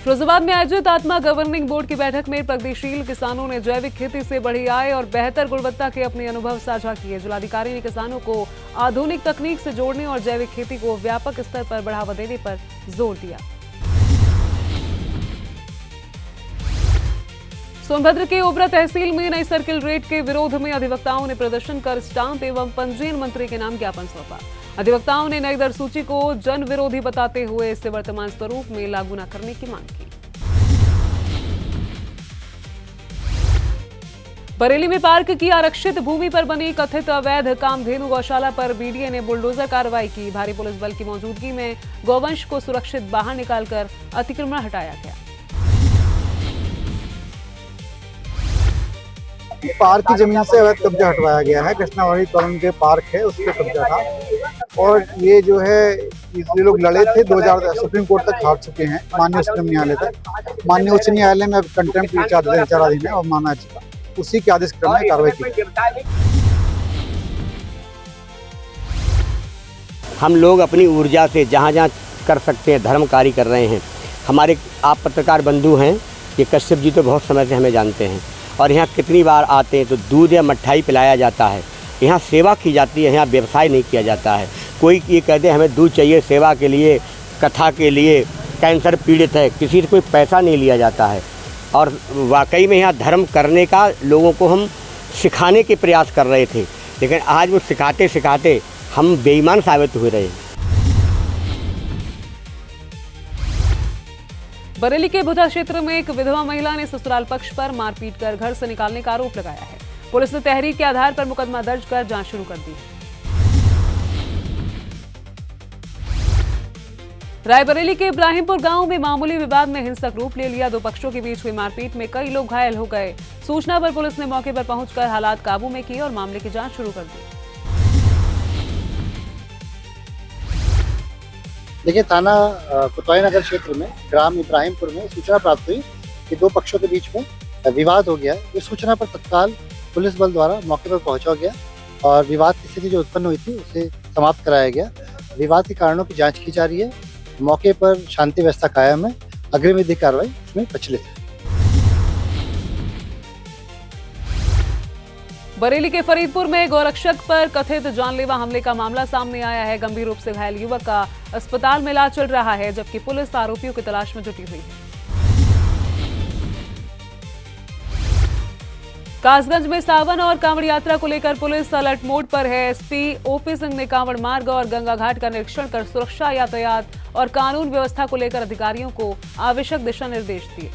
फिरोजाबाद में आयोजित आत्मा गवर्निंग बोर्ड की बैठक में प्रगतिशील किसानों ने जैविक खेती से बढ़ी आय और बेहतर गुणवत्ता के अपने अनुभव साझा किए। जिलाधिकारी ने किसानों को आधुनिक तकनीक से जोड़ने और जैविक खेती को व्यापक स्तर पर बढ़ावा देने पर जोर दिया। सोनभद्र के ओबरा तहसील में नई सर्किल रेट के विरोध में अधिवक्ताओं ने प्रदर्शन कर स्टाम्प एवं पंजीयन मंत्री के नाम ज्ञापन सौंपा। अधिवक्ताओं ने नई दर सूची को जन विरोधी बताते हुए इसे वर्तमान स्वरूप में लागू न करने की मांग की। बरेली में पार्क की आरक्षित भूमि पर बनी कथित अवैध कामधेनु गौशाला पर बीडीए ने बुलडोजर कार्रवाई की। भारी पुलिस बल की मौजूदगी में गौवंश को सुरक्षित बाहर निकालकर अतिक्रमण हटाया गया। पार्क की जमीन से अवैध कब्जा हटवाया गया है। कृष्णावाड़ी कॉलोनी के पार्क है, उसके कब्जा था और ये जो है ये लोग लड़े थे। 2000 सुप्रीम कोर्ट तक हार चुके हैं, माननीय उच्च न्यायालय तक। माननीय उच्च न्यायालय में कंटेम्प्ट विचाराधीन है और माना चुका, उसी के आदेश क्रम में कार्रवाई की। हम लोग अपनी ऊर्जा से जहाँ जहाँ कर सकते हैं धर्म कार्य कर रहे हैं। हमारे आप पत्रकार बंधु हैं, ये कश्यप जी तो बहुत समय से हमें जानते हैं और यहाँ कितनी बार आते हैं तो दूध या मिठाई पिलाया जाता है। यहाँ सेवा की जाती है, यहाँ व्यवसाय नहीं किया जाता है। कोई ये कहते हैं हमें दूध चाहिए सेवा के लिए, कथा के लिए, कैंसर पीड़ित है, किसी से कोई पैसा नहीं लिया जाता है। और वाकई में यहाँ धर्म करने का लोगों को हम सिखाने के प्रयास कर रहे थे, लेकिन आज वो सिखाते सिखाते हम बेईमान साबित हुए रहे। बरेली के बुधा क्षेत्र में एक विधवा महिला ने ससुराल पक्ष पर मारपीट कर घर से निकालने का आरोप लगाया है। पुलिस ने तहरीर के आधार पर मुकदमा दर्ज कर जांच शुरू कर दी है। रायबरेली के इब्राहिमपुर गांव में मामूली विवाद ने हिंसक रूप ले लिया। दो पक्षों के बीच हुई मारपीट में कई लोग घायल हो गए। सूचना पर पुलिस ने मौके पर पहुंचकर हालात काबू में किए और मामले की जांच शुरू कर दी। देखिए, थाना कोतवाली नगर क्षेत्र में ग्राम इब्राहिमपुर में सूचना प्राप्त हुई कि दो पक्षों के बीच में विवाद हो गया है। इस सूचना पर तत्काल पुलिस बल द्वारा मौके पर पहुंचा गया और विवाद की स्थिति जो उत्पन्न हुई थी उसे समाप्त कराया गया। विवाद के कारणों की जांच की जा रही है। मौके पर शांति व्यवस्था कायम है। अग्रिम विधिक कार्रवाई इसमें प्रचलित है। बरेली के फरीदपुर में गौरक्षक पर कथित जानलेवा हमले का मामला सामने आया है। गंभीर रूप से घायल युवक का अस्पताल में इलाज चल रहा है, जबकि पुलिस आरोपियों की तलाश में जुटी हुई है। कासगंज में सावन और कांवड़ यात्रा को लेकर पुलिस अलर्ट मोड पर है। एसपी ओपी सिंह ने कांवड़ मार्ग और गंगा घाट का निरीक्षण कर सुरक्षा, यातायात और कानून व्यवस्था को लेकर अधिकारियों को आवश्यक दिशा निर्देश दिए।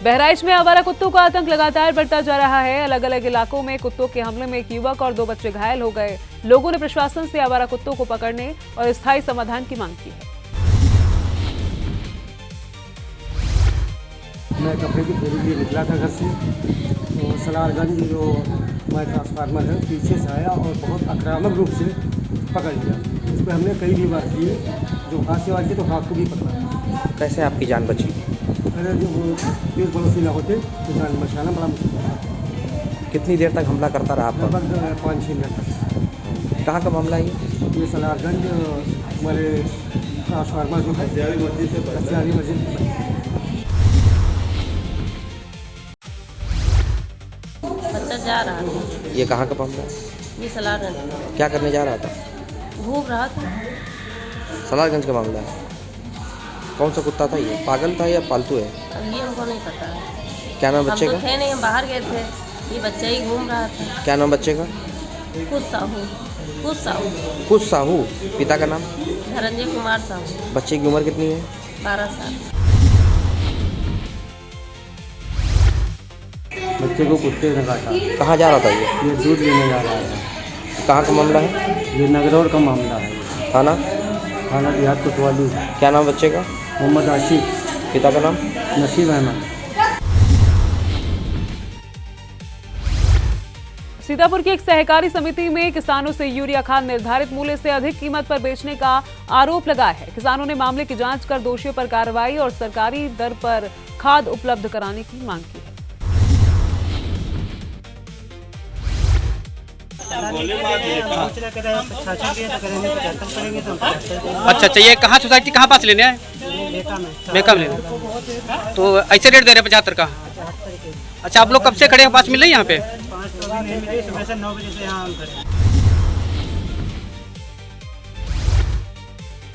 बहराइच में आवारा कुत्तों का आतंक लगातार बढ़ता जा रहा है। अलग अलग इलाकों में कुत्तों के हमले में एक युवक और 2 बच्चे घायल हो गए। लोगों ने प्रशासन से आवारा कुत्तों को पकड़ने और स्थायी समाधान की मांग की है। मैं कपड़े की फेरी लिए निकला था घर से, तो सलारगंज जो हमारे ट्रांसफार्मर है पीछे से आया और बहुत आक्रामक रूप से पकड़ लिया। इस पर हमने कई भी बार किए, जो हाथ से वाले तो हाथ को भी पकड़ा। कैसे आपकी जान बची? अरे जो वो तेज पड़ोसी ना होते तो जान बचाना बड़ा मुश्किल था। कितनी देर तक हमला करता रहा आप? लगभग 5-6 मिनट तक। कहाँ का मामला है ये सलारगंज हमारे ट्रांसफार्मर जो है कच्चारी मस्जिद। बच्चा जा रहा था। ये कहाँ का मामला है? ये सलारगंज। क्या करने जा रहा था? घूम रहा था। सलारगंज का मामला है। कौन सा कुत्ता था ये? पागल था या पालतू है? अब ये हमको नहीं पता है। क्या नाम बच्चे हम का? तो थे नहीं, हम बाहर गए थे। ये बच्चा ही घूम रहा था। क्या नाम बच्चे का? कुछ साहू। कुछ साहू। कुछ साहू। पिता का नाम? धनंजय कुमार साहू। बच्चे की उम्र कितनी है? 12 साल। बच्चे को कुत्ते ने काटा। कहाँ जा रहा था ये? ये दूध लेने जा रहा था। कहाँ का मामला है? ये नगरौर का मामला है। थाना? थाना देहात कोतवाली। क्या नाम बच्चे का? मोहम्मद आशिक। पिता का नाम? नसीब अहमद। सीतापुर की एक सहकारी समिति में किसानों से यूरिया खाद निर्धारित मूल्य से अधिक कीमत पर बेचने का आरोप लगा है। किसानों ने मामले की जांच कर दोषियों पर कार्रवाई और सरकारी दर पर खाद उपलब्ध कराने की मांग की है। अच्छा, ये कहाँ सोसाइटी कहाँ पास लेने आए? बेका में लेने। तो ऐसे रेट दे रहे 75 का? अच्छा, आप लोग कब से खड़े हैं? पास मिल रही है यहाँ पे? सुबह से 9 बजे से यहाँ।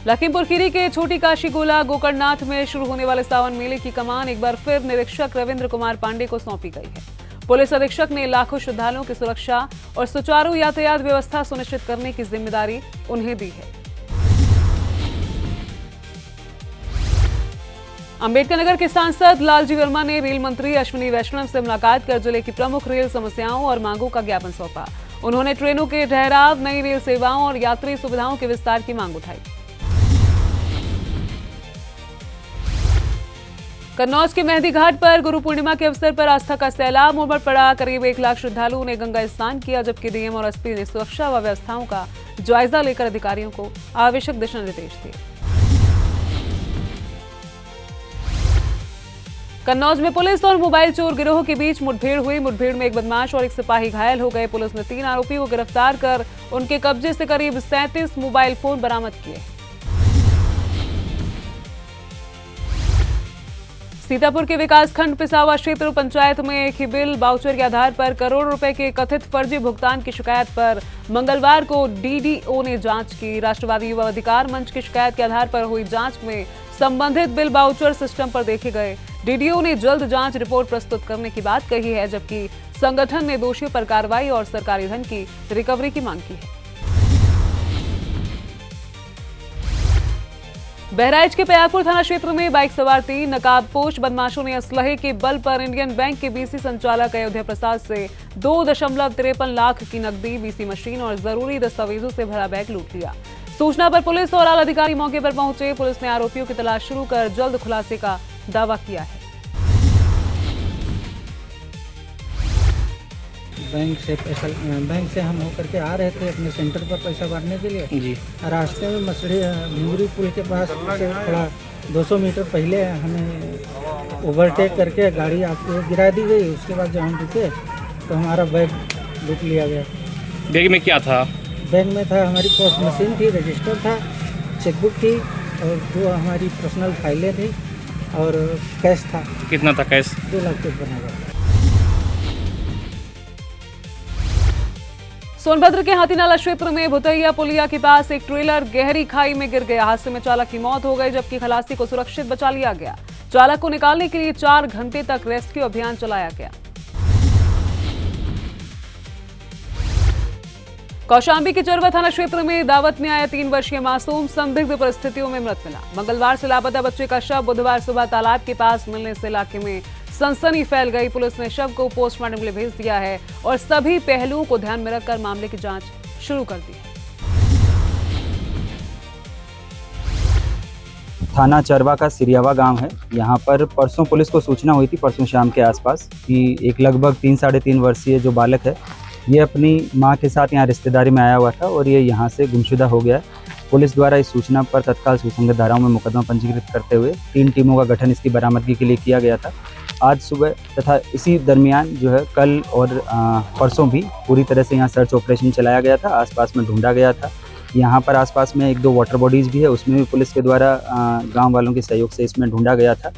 लखीमपुर खीरी के छोटी काशी गोला गोकर्णनाथ में शुरू होने वाले सावन मेले की कमान एक बार फिर निरीक्षक रविंद्र कुमार पांडे को सौंपी गई है। पुलिस अधीक्षक ने लाखों श्रद्धालुओं की सुरक्षा और सुचारू यातायात व्यवस्था सुनिश्चित करने की जिम्मेदारी उन्हें दी है। अंबेडकर नगर के सांसद लालजी वर्मा ने रेल मंत्री अश्विनी वैष्णव से मुलाकात कर जिले की प्रमुख रेल समस्याओं और मांगों का ज्ञापन सौंपा। उन्होंने ट्रेनों के ठहराव, नई रेल सेवाओं और यात्री सुविधाओं के विस्तार की मांग उठाई। कन्नौज के मेहंदी घाट पर गुरु पूर्णिमा के अवसर पर आस्था का सैलाब उमड़ पड़ा। करीब 1 लाख श्रद्धालुओं ने गंगा स्नान किया, जबकि डीएम और एसपी ने सुरक्षा व व्यवस्थाओं का जायजा लेकर अधिकारियों को आवश्यक दिशा निर्देश दिए। कन्नौज में पुलिस और मोबाइल चोर गिरोह के बीच मुठभेड़ हुई। मुठभेड़ में एक बदमाश और एक सिपाही घायल हो गए। पुलिस ने 3 आरोपियों को गिरफ्तार कर उनके कब्जे से करीब 37 मोबाइल फोन बरामद किए। सीतापुर के विकासखंड पिसावा क्षेत्र पंचायत में एक ही बिल बाउचर के आधार पर करोड़ रुपए के कथित फर्जी भुगतान की शिकायत पर मंगलवार को डीडीओ ने जांच की। राष्ट्रवादी युवा अधिकार मंच की शिकायत के आधार पर हुई जांच में संबंधित बिल बाउचर सिस्टम पर देखे गए। डीडीओ ने जल्द जांच रिपोर्ट प्रस्तुत करने की बात कही है, जबकि संगठन ने दोषियों पर कार्रवाई और सरकारी धन की रिकवरी की मांग की है। बहराइच के पयागपुर थाना क्षेत्र में बाइक सवार 3 नकाबपोश बदमाशों ने असलहे के बल पर इंडियन बैंक के बीसी संचालक अयोध्या प्रसाद से 2.53 लाख की नकदी, बीसी मशीन और जरूरी दस्तावेजों से भरा बैग लूट लिया। सूचना पर पुलिस और आला अधिकारी मौके पर पहुंचे। पुलिस ने आरोपियों की तलाश शुरू कर जल्द खुलासे का दावा किया है। बैंक से हम होकर के आ रहे थे अपने सेंटर पर पैसा भरने के लिए जी। रास्ते में मसड़ी भिंगरी पुल के पास से थोड़ा 200 मीटर पहले हमें ओवरटेक करके गाड़ी आपको गिरा दी गई। उसके बाद जब हम रुके तो हमारा बैग लूट लिया गया। बैग में क्या था? बैग में था हमारी पोस्ट मशीन थी, रजिस्टर था, चेकबुक थी और 2 हमारी पर्सनल फाइलें थी और कैश था। कितना था कैश? 2 लाख तक बना गया। सोनभद्र के हाथीनाला क्षेत्र में भुतैया पुलिया के पास एक ट्रेलर गहरी खाई में गिर गया। हादसे में चालक की मौत हो गई, जबकि खलासी को सुरक्षित बचा लिया गया। चालक को निकालने के लिए 4 घंटे तक रेस्क्यू अभियान चलाया गया। कौशाम्बी के चरवा थाना क्षेत्र में दावत में आया 3 वर्षीय मासूम संदिग्ध परिस्थितियों में मृत मिला। मंगलवार से लापता बच्चे का शव बुधवार सुबह तालाब के पास मिलने से इलाके में सनसनी फैल गई। पुलिस ने शव को पोस्टमार्टम के लिए भेज दिया है और सभी पहलुओं को ध्यान में रखकर मामले की जांच शुरू कर दी है। थाना चरवा का सिरियावा गांव है। यहाँ पर परसों पुलिस को सूचना हुई थी, परसों शाम के आसपास, कि एक लगभग 3-3.5 वर्षीय जो बालक है ये अपनी मां के साथ यहाँ रिश्तेदारी में आया हुआ था और ये यहाँ से गुमशुदा हो गया है। पुलिस द्वारा इस सूचना पर तत्काल सुसंगत धाराओं में मुकदमा पंजीकृत करते हुए 3 टीमों का गठन इसकी बरामदगी के लिए किया गया था। आज सुबह तथा इसी दरमियान जो है कल और परसों भी पूरी तरह से यहाँ सर्च ऑपरेशन चलाया गया था। आसपास में ढूंढा गया था। यहाँ पर आसपास में 1-2 वाटर बॉडीज़ भी है, उसमें भी पुलिस के द्वारा गांव वालों के सहयोग से इसमें ढूंढा गया था।